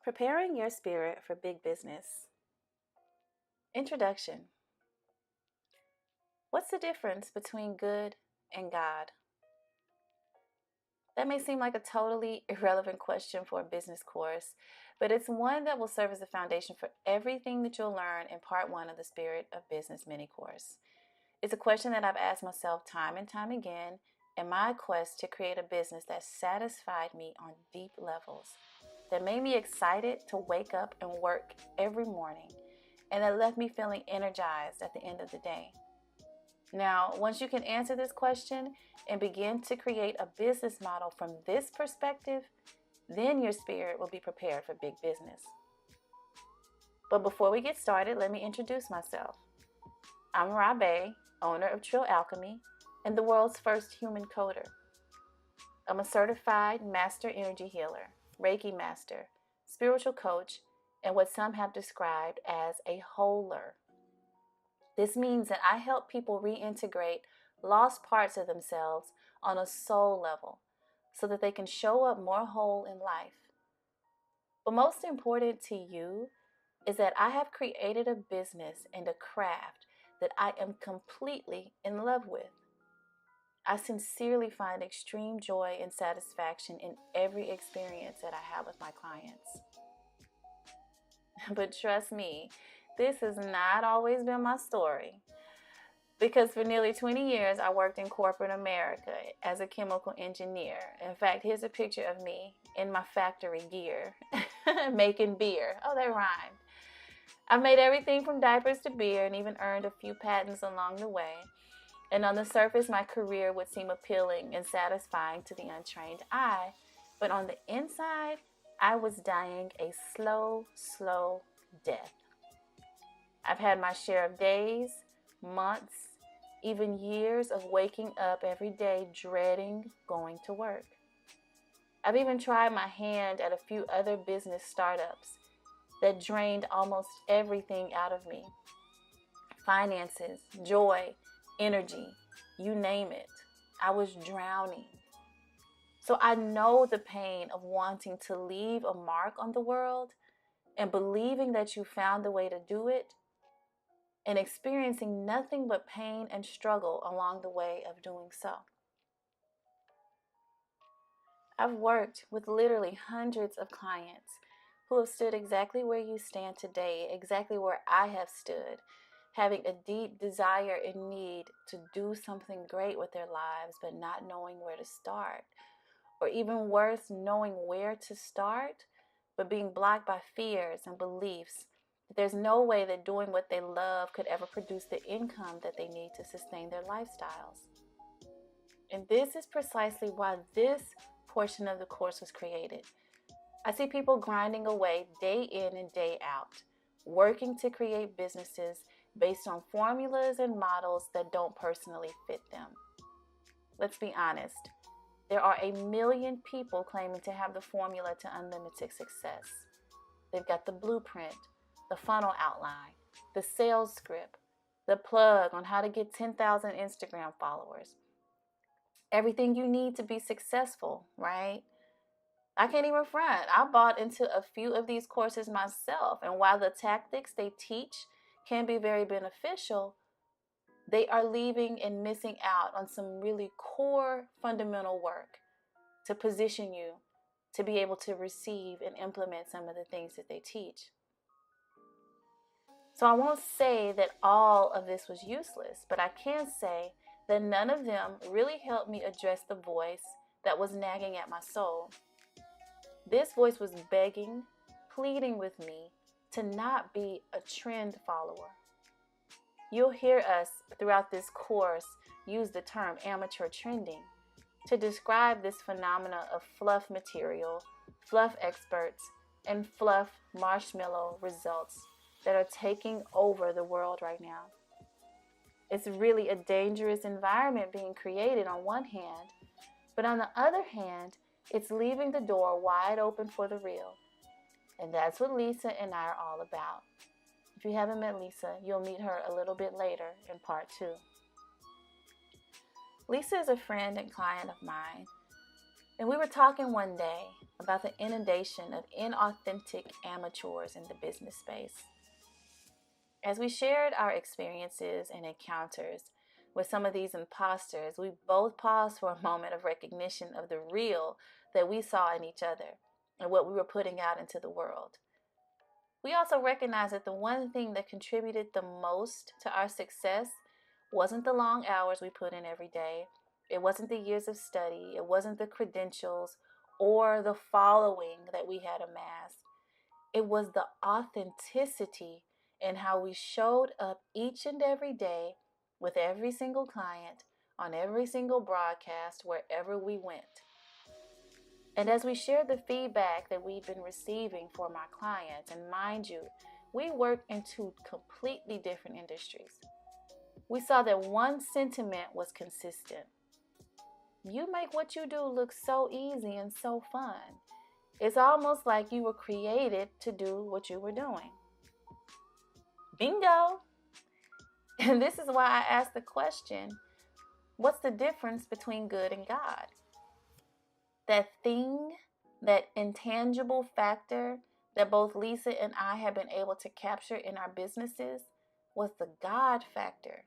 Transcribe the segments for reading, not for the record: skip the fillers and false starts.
Preparing your spirit for big business. Introduction. What's the difference between good and God? That may seem like a totally irrelevant question for a business course, but it's one that will serve as the foundation for everything that you'll learn in part 1 of the Spirit of Business mini course. It's a question that I've asked myself time and time again in my quest to create a business that satisfied me on deep levels, that made me excited to wake up and work every morning, and that left me feeling energized at the end of the day. Now, once you can answer this question and begin to create a business model from this perspective, then your spirit will be prepared for big business. But before we get started, let me introduce myself. I'm Rabe, owner of Trill Alchemy and the world's first human coder. I'm a certified master energy healer, Reiki master, spiritual coach, and what some have described as a holer. This means that I help people reintegrate lost parts of themselves on a soul level so that they can show up more whole in life. But most important to you is that I have created a business and a craft that I am completely in love with. I sincerely find extreme joy and satisfaction in every experience that I have with my clients. But trust me, this has not always been my story. Because for nearly 20 years, I worked in corporate America as a chemical engineer. In fact, here's a picture of me in my factory gear, making beer. Oh, that rhymed. I've made everything from diapers to beer and even earned a few patents along the way. And on the surface, my career would seem appealing and satisfying to the untrained eye. But on the inside, I was dying a slow death. I've had my share of days, months, even years of waking up every day dreading going to work. I've even tried my hand at a few other business startups that drained almost everything out of me. Finances, joy, energy, you name it. I was drowning. So I know the pain of wanting to leave a mark on the world and believing that you found the way to do it and experiencing nothing but pain and struggle along the way of doing so. I've worked with literally hundreds of clients who have stood exactly where you stand today, exactly where I have stood, having a deep desire and need to do something great with their lives, but not knowing where to start. Or even worse, knowing where to start, but being blocked by fears and beliefs that there's no way that doing what they love could ever produce the income that they need to sustain their lifestyles. And this is precisely why this portion of the course was created. I see people grinding away day in and day out, working to create businesses based on formulas and models that don't personally fit them. Let's be honest. There are 1 million people claiming to have the formula to unlimited success. They've got the blueprint, the funnel outline, the sales script, the plug on how to get 10,000 Instagram followers. Everything you need to be successful, right? I can't even front. I bought into a few of these courses myself, and while the tactics they teach can be very beneficial, they are leaving and missing out on some really core fundamental work to position you to be able to receive and implement some of the things that they teach. So I won't say that all of this was useless, but I can say that none of them really helped me address the voice that was nagging at my soul. This voice was begging, pleading with me to not be a trend follower. You'll hear us throughout this course use the term amateur trending to describe this phenomena of fluff material, fluff experts, and fluff marshmallow results that are taking over the world right now. It's really a dangerous environment being created on one hand, but on the other hand, it's leaving the door wide open for the real. And that's what Lisa and I are all about. If you haven't met Lisa, you'll meet her a little bit later in part 2. Lisa is a friend and client of mine, and we were talking one day, about the inundation of inauthentic amateurs in the business space. As we shared our experiences and encounters with some of these imposters, we both paused for a moment of recognition of the real that we saw in each other and what we were putting out into the world. We also recognized that the one thing that contributed the most to our success wasn't the long hours we put in every day. It wasn't the years of study. It wasn't the credentials or the following that we had amassed. It was the authenticity in how we showed up each and every day with every single client, on every single broadcast, wherever we went. And as we shared the feedback that we'd been receiving from our clients, and mind you, we work in two completely different industries, we saw that one sentiment was consistent. You make what you do look so easy and so fun. It's almost like you were created to do what you were doing. Bingo! And this is why I asked the question, what's the difference between good and God? That thing, that intangible factor that both Lisa and I have been able to capture in our businesses was the God factor.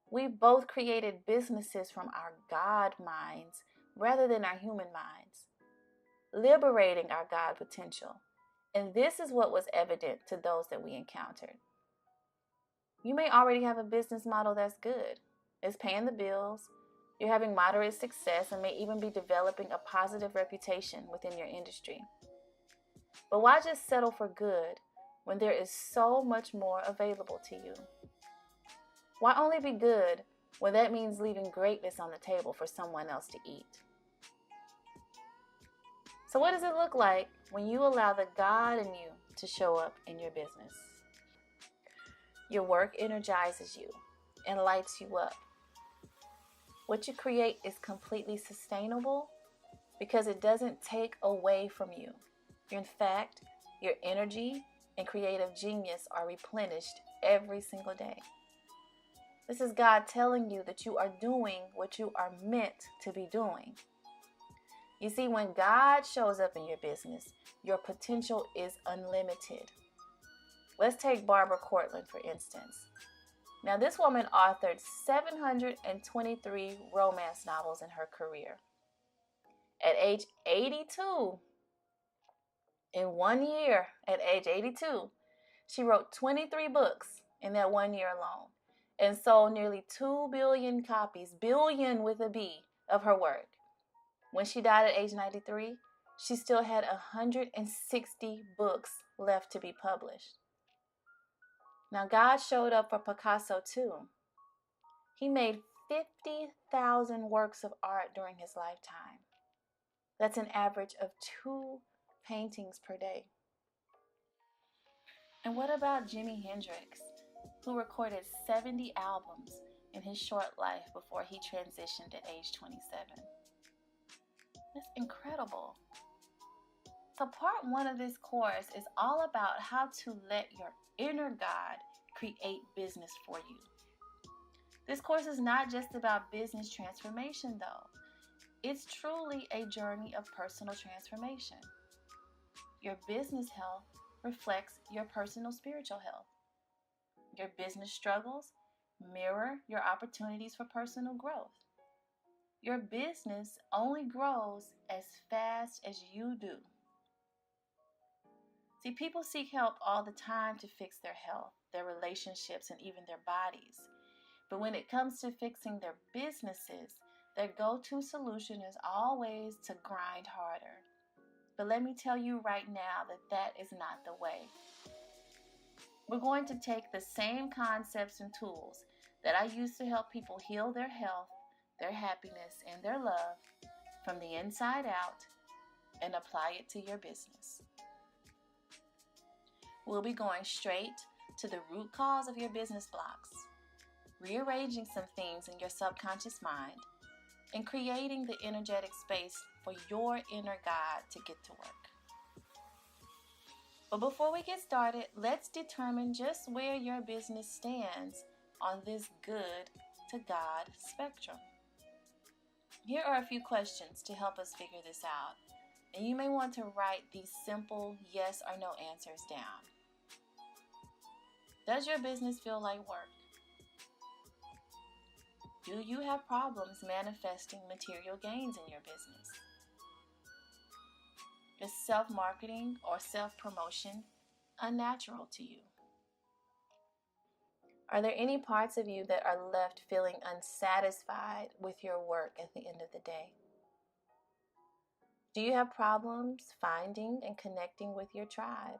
We both created businesses from our God minds rather than our human minds, liberating our God potential. And this is what was evident to those that we encountered. You may already have a business model that's good. It's paying the bills. You're having moderate success and may even be developing a positive reputation within your industry. But why just settle for good when there is so much more available to you? Why only be good when that means leaving greatness on the table for someone else to eat? So what does it look like when you allow the God in you to show up in your business? Your work energizes you and lights you up. What you create is completely sustainable because it doesn't take away from you. In fact, your energy and creative genius are replenished every single day. This is God telling you that you are doing what you are meant to be doing. You see, when God shows up in your business, your potential is unlimited. Let's take Barbara Cortland, for instance. Now, this woman authored 723 romance novels in her career. At age 82, in 1 year, at age 82, she wrote 23 books in that 1 year alone and sold nearly 2 billion copies, billion with a B, of her work. When she died at age 93, she still had 160 books left to be published. Now, God showed up for Picasso too. He made 50,000 works of art during his lifetime. That's an average of 2 paintings per day. And what about Jimi Hendrix, who recorded 70 albums in his short life before he transitioned at age 27? That's incredible. So part 1 of this course is all about how to let your inner God create business for you. This course is not just about business transformation, though. It's truly a journey of personal transformation. Your business health reflects your personal spiritual health. Your business struggles mirror your opportunities for personal growth. Your business only grows as fast as you do. See, people seek help all the time to fix their health, their relationships, and even their bodies. But when it comes to fixing their businesses, their go-to solution is always to grind harder. But let me tell you right now that that is not the way. We're going to take the same concepts and tools that I use to help people heal their health, their happiness, and their love from the inside out and apply it to your business. We'll be going straight to the root cause of your business blocks, rearranging some things in your subconscious mind, and creating the energetic space for your inner God to get to work. But before we get started, let's determine just where your business stands on this good to God spectrum. Here are a few questions to help us figure this out. And you may want to write these simple yes or no answers down. Does your business feel like work? Do you have problems manifesting material gains in your business? Is self-marketing or self-promotion unnatural to you? Are there any parts of you that are left feeling unsatisfied with your work at the end of the day? Do you have problems finding and connecting with your tribe?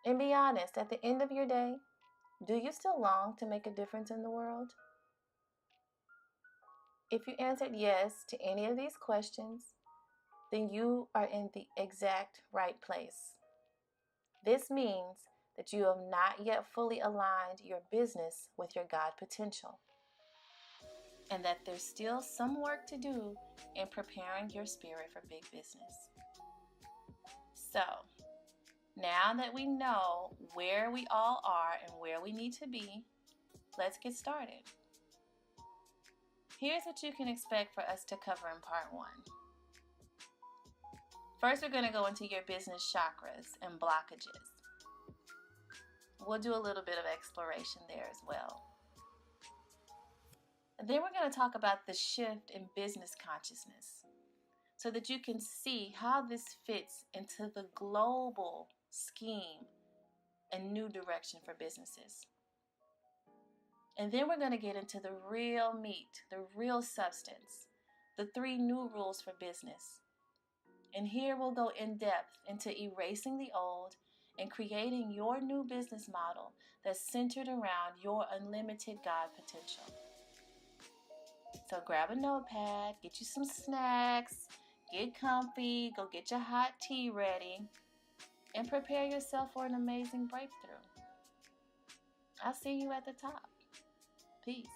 And be honest, at the end of your day, do you still long to make a difference in the world? If you answered yes to any of these questions, then you are in the exact right place. This means that you have not yet fully aligned your business with your God potential, and that there's still some work to do in preparing your spirit for big business. So, now that we know where we all are and where we need to be, let's get started. Here's what you can expect for us to cover in part 1. First, we're going to go into your business chakras and blockages. We'll do a little bit of exploration there as well. And then we're going to talk about the shift in business consciousness so that you can see how this fits into the global scheme and new direction for businesses. And then we're going to get into the real meat, the real substance, the 3 new rules for business. And here we'll go in depth into erasing the old and creating your new business model that's centered around your unlimited God potential. So grab a notepad, get you some snacks, get comfy, go get your hot tea ready, and prepare yourself for an amazing breakthrough. I'll see you at the top. Peace.